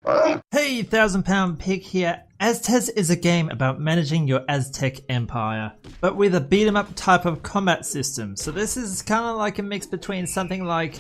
Hey, ThousandPoundPig here. Aztez is a game about managing your Aztec Empire, but with a beat 'em up type of combat system. So this is kind of like a mix between something like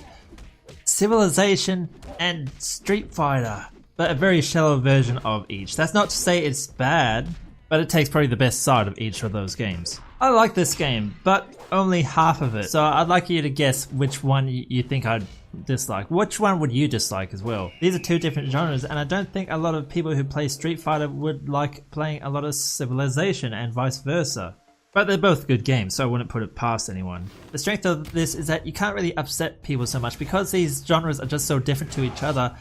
Civilization and Street Fighter, but a very shallow version of each. That's not to say it's bad, but it takes probably the best side of each of those games. I like this game, but only half of it. So I'd like you to guess which one you think I'd dislike. Which one would you dislike as well? These are two different genres, and I don't think a lot of people who play Street Fighter would like playing a lot of Civilization and vice versa. But they're both good games, so I wouldn't put it past anyone. The strength of this is that you can't really upset people so much because these genres are just so different to each other.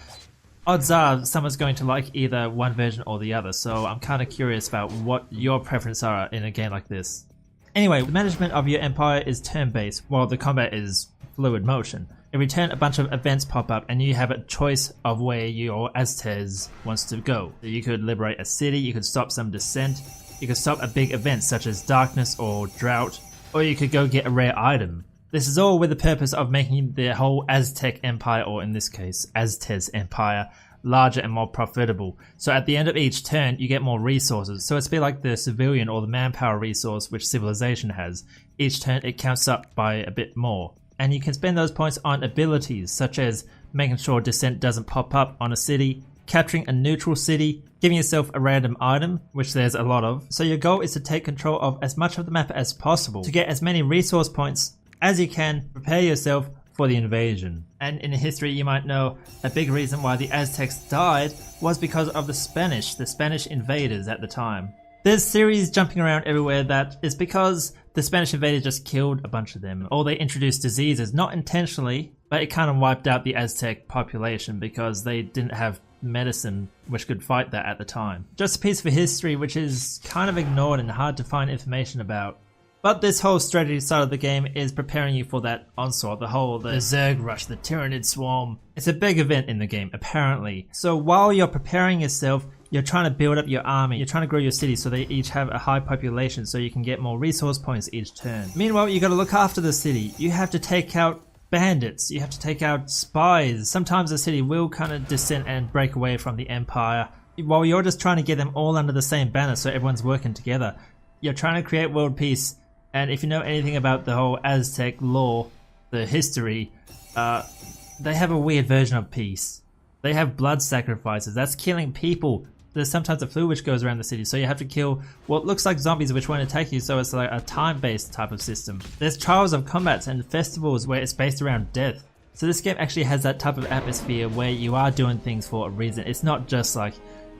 Odds are someone's going to like either one version or the other, so I'm kind of curious about what your preferences are in a game like this. Anyway, the management of your empire is turn-based, while the combat is fluid motion. Every turn a bunch of events pop up and you have a choice of where your Aztez wants to go. You could liberate a city, you could stop some dissent, you could stop a big event such as darkness or drought, or you could go get a rare item. This is all with the purpose of making the whole Aztec Empire, or in this case, Aztez Empire, larger and more profitable. So at the end of each turn, you get more resources. So it's a bit like the civilian or the manpower resource which Civilization has. Each turn it counts up by a bit more. And you can spend those points on abilities, such as making sure dissent doesn't pop up on a city, capturing a neutral city, giving yourself a random item, which there's a lot of. So your goal is to take control of as much of the map as possible, to get as many resource points as you can, prepare yourself for the invasion. And in history you might know a big reason why the Aztecs died was because of the Spanish invaders at the time. There's theories jumping around everywhere that it's because the Spanish invaders just killed a bunch of them, or they introduced diseases, not intentionally, but it kind of wiped out the Aztec population because they didn't have medicine which could fight that at the time. Just a piece of history which is kind of ignored and hard to find information about. But this whole strategy side of the game is preparing you for that onslaught, the Zerg Rush, the Tyranid Swarm. It's a big event in the game, apparently. So while you're preparing yourself, you're trying to build up your army, you're trying to grow your city so they each have a high population so you can get more resource points each turn. Meanwhile, you gotta look after the city. You have to take out bandits, you have to take out spies. Sometimes the city will kind of dissent and break away from the empire, while you're just trying to get them all under the same banner so everyone's working together. You're trying to create world peace. And if you know anything about the whole Aztec lore, the history, they have a weird version of peace. They have blood sacrifices. That's killing people. There's sometimes a flu which goes around the city, so you have to kill what looks like zombies which won't attack you, so it's like a time-based type of system. There's trials of combats and festivals where it's based around death. So this game actually has that type of atmosphere where you are doing things for a reason. It's not just like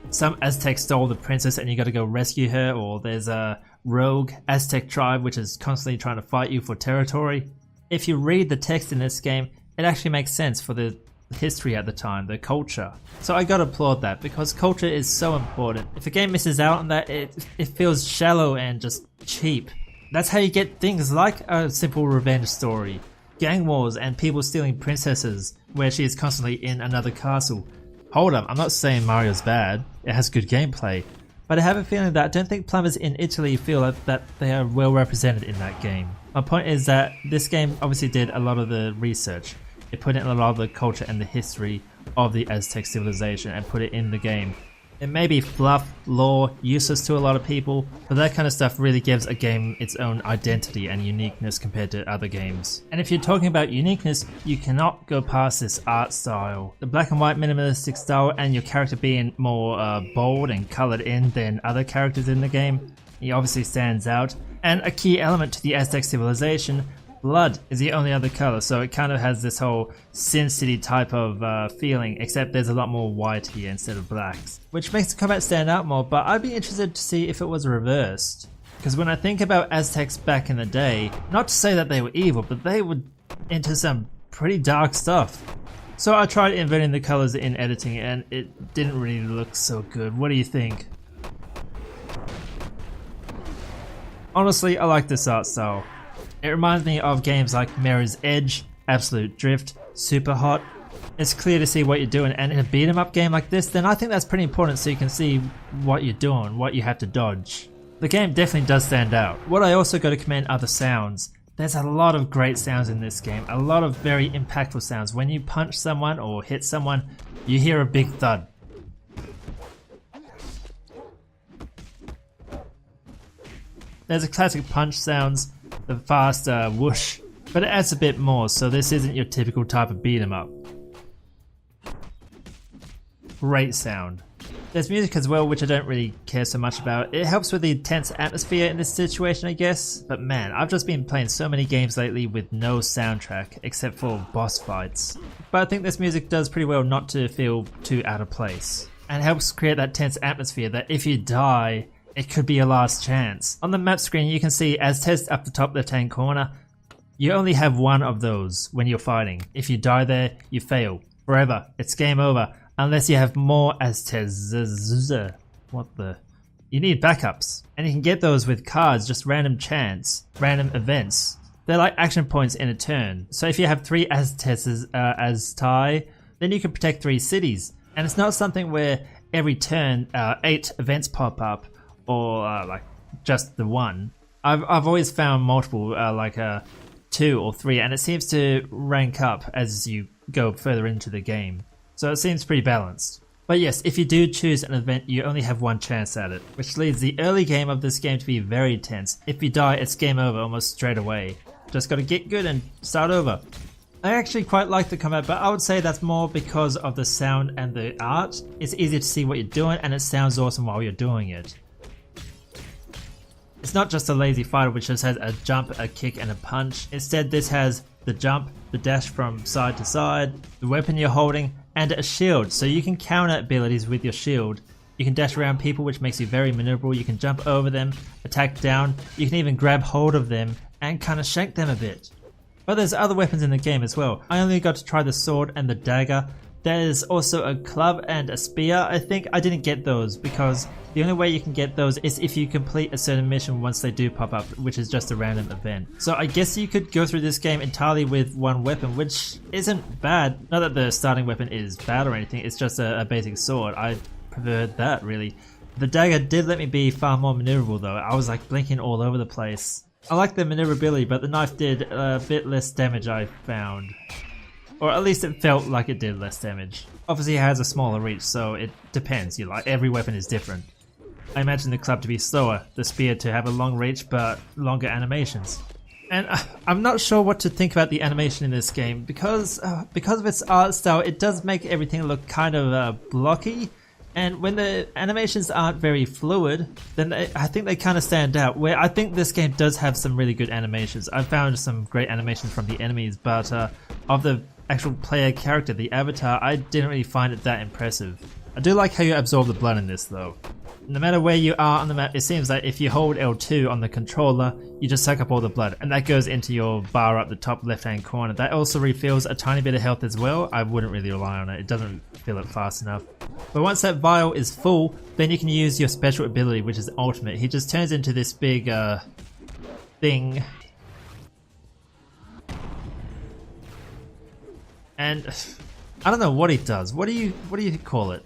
some Aztec stole the princess and you gotta go rescue her, or there's a rogue Aztec tribe which is constantly trying to fight you for territory. If you read the text in this game, it actually makes sense for the history at the time, the culture. So I gotta applaud that, because culture is so important. If a game misses out on that, it feels shallow and just cheap. That's how you get things like a simple revenge story, gang wars and people stealing princesses where she is constantly in another castle. Hold up, I'm not saying Mario's bad, it has good gameplay, but I have a feeling that I don't think plumbers in Italy feel that they are well represented in that game. My point is that this game obviously did a lot of the research. It put in a lot of the culture and the history of the Aztec civilization and put it in the game. It may be fluff, lore, useless to a lot of people, but that kind of stuff really gives a game its own identity and uniqueness compared to other games. And if you're talking about uniqueness, you cannot go past this art style. The black and white minimalistic style and your character being more bold and coloured in than other characters in the game, he obviously stands out. And a key element to the Aztec civilization, blood, is the only other colour, so it kind of has this whole Sin City type of feeling, except there's a lot more white here instead of blacks, which makes the combat stand out more. But I'd be interested to see if it was reversed, because when I think about Aztecs back in the day, not to say that they were evil, but they were into some pretty dark stuff. So I tried inverting the colours in editing and it didn't really look so good. What do you think? Honestly, I like this art style. It reminds me of games like Mirror's Edge, Absolute Drift, Super Hot. It's clear to see what you're doing, and in a beat 'em up game like this, then I think that's pretty important so you can see what you're doing, what you have to dodge. The game definitely does stand out. What I also got to commend are the sounds. There's a lot of great sounds in this game, a lot of very impactful sounds. When you punch someone or hit someone, you hear a big thud. There's a classic punch sounds, the fast whoosh, but it adds a bit more, so this isn't your typical type of beat 'em up. Great sound. There's music as well, which I don't really care so much about. It helps with the tense atmosphere in this situation, I guess. But man, I've just been playing so many games lately with no soundtrack, except for boss fights. But I think this music does pretty well not to feel too out of place. And helps create that tense atmosphere that if you die, it could be your last chance. On the map screen, you can see Aztez up the top left hand corner. You only have one of those when you're fighting. If you die there, you fail. Forever. It's game over. Unless you have more Aztez. What the? You need backups. And you can get those with cards, just random chance, random events. They're like action points in a turn. So if you have 3 Aztezes as tie, then you can protect 3 cities. And it's not something where every turn 8 events pop up or like just the one. I've always found multiple like 2 or 3, and it seems to rank up as you go further into the game. So it seems pretty balanced. But yes, if you do choose an event, you only have one chance at it, which leads the early game of this game to be very tense. If you die, it's game over almost straight away. Just gotta get good and start over. I actually quite like the combat, but I would say that's more because of the sound and the art. It's easier to see what you're doing, and it sounds awesome while you're doing it. It's not just a lazy fighter which just has a jump, a kick, and a punch. Instead, this has the jump, the dash from side to side, the weapon you're holding, and a shield, so you can counter abilities with your shield. You can dash around people, which makes you very maneuverable. You can jump over them, attack down, you can even grab hold of them and kind of shank them a bit. But there's other weapons in the game as well. I only got to try the sword and the dagger. There's also a club and a spear. I think I didn't get those because the only way you can get those is if you complete a certain mission once they do pop up, which is just a random event. So I guess you could go through this game entirely with one weapon, which isn't bad. Not that the starting weapon is bad or anything, it's just a basic sword. I preferred that really. The dagger did let me be far more maneuverable though. I was like blinking all over the place. I like the maneuverability, but the knife did a bit less damage I found. Or at least it felt like it did less damage. Obviously it has a smaller reach, so it depends. Every weapon is different. I imagine the club to be slower, the spear to have a long reach but longer animations. And I'm not sure what to think about the animation in this game because of its art style. It does make everything look kind of blocky. And when the animations aren't very fluid, then I think they kind of stand out. Where I think this game does have some really good animations. I found some great animations from the enemies, but of the actual player character, the avatar, I didn't really find it that impressive. I do like how you absorb the blood in this though. No matter where you are on the map, it seems like if you hold L2 on the controller, you just suck up all the blood, and that goes into your bar up the top left hand corner. That also refills a tiny bit of health as well. I wouldn't really rely on it, it doesn't fill it fast enough. But once that vial is full, then you can use your special ability, which is ultimate. He just turns into this big thing. And I don't know what he does. What do you call it?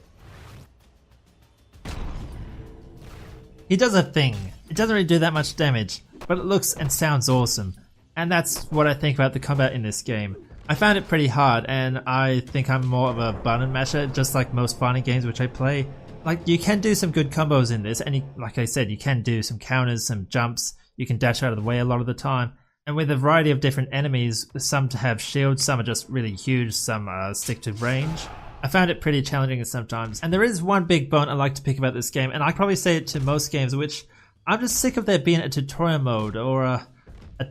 He does a thing. It doesn't really do that much damage, but it looks and sounds awesome. And that's what I think about the combat in this game. I found it pretty hard, and I think I'm more of a button masher, just like most fighting games which I play. Like, you can do some good combos in this, and like I said, you can do some counters, some jumps, you can dash out of the way a lot of the time. And with a variety of different enemies, some to have shields, some are just really huge, some stick to range. I found it pretty challenging sometimes. And there is one big bone I like to pick about this game, and I probably say it to most games, which I'm just sick of there being a tutorial mode or a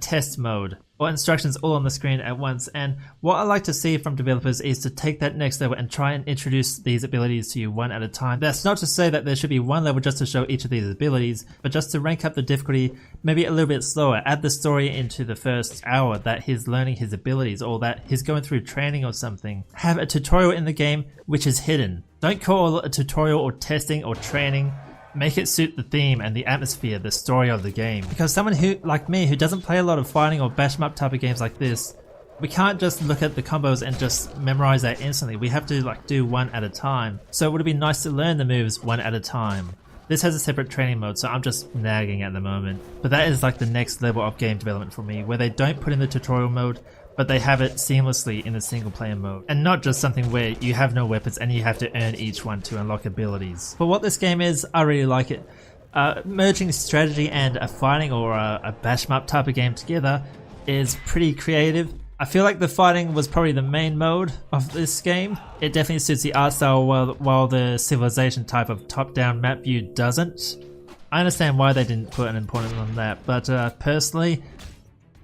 test mode or instructions all on the screen at once. And what I like to see from developers is to take that next level and try and introduce these abilities to you one at a time. That's not to say that there should be one level just to show each of these abilities, but just to rank up the difficulty maybe a little bit slower. Add the story into the first hour that he's learning his abilities or that he's going through training or something. Have a tutorial in the game which is hidden. Don't call it a tutorial or testing or training. Make it suit the theme and the atmosphere, the story of the game. Because someone who, like me, who doesn't play a lot of fighting or bash 'em up type of games like this, we can't just look at the combos and just memorize that instantly. We have to do one at a time. So it would be nice to learn the moves one at a time. This has a separate training mode, so I'm just nagging at the moment. But that is like the next level of game development for me, where they don't put in the tutorial mode, but they have it seamlessly in the single player mode. And not just something where you have no weapons and you have to earn each one to unlock abilities. For what this game is, I really like it. Merging strategy and a fighting or a bash 'em up type of game together is pretty creative. I feel like the fighting was probably the main mode of this game. It definitely suits the art style while the civilization type of top-down map view doesn't. I understand why they didn't put an importance on that, but personally,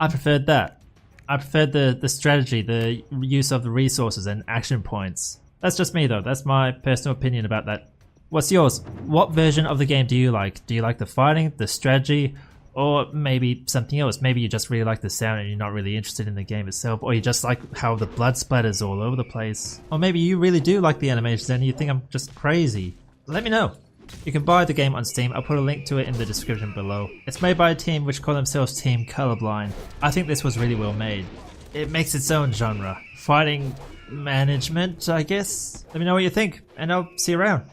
I preferred that. I preferred the strategy, the use of the resources and action points. That's just me though, that's my personal opinion about that. What's yours? What version of the game do you like? Do you like the fighting, the strategy, or maybe something else? Maybe you just really like the sound and you're not really interested in the game itself, or you just like how the blood splatters all over the place. Or maybe you really do like the animations and you think I'm just crazy. Let me know. You can buy the game on Steam, I'll put a link to it in the description below. It's made by a team which call themselves Team Colorblind. I think this was really well made. It makes its own genre. Fighting management, I guess? Let me know what you think, and I'll see you around.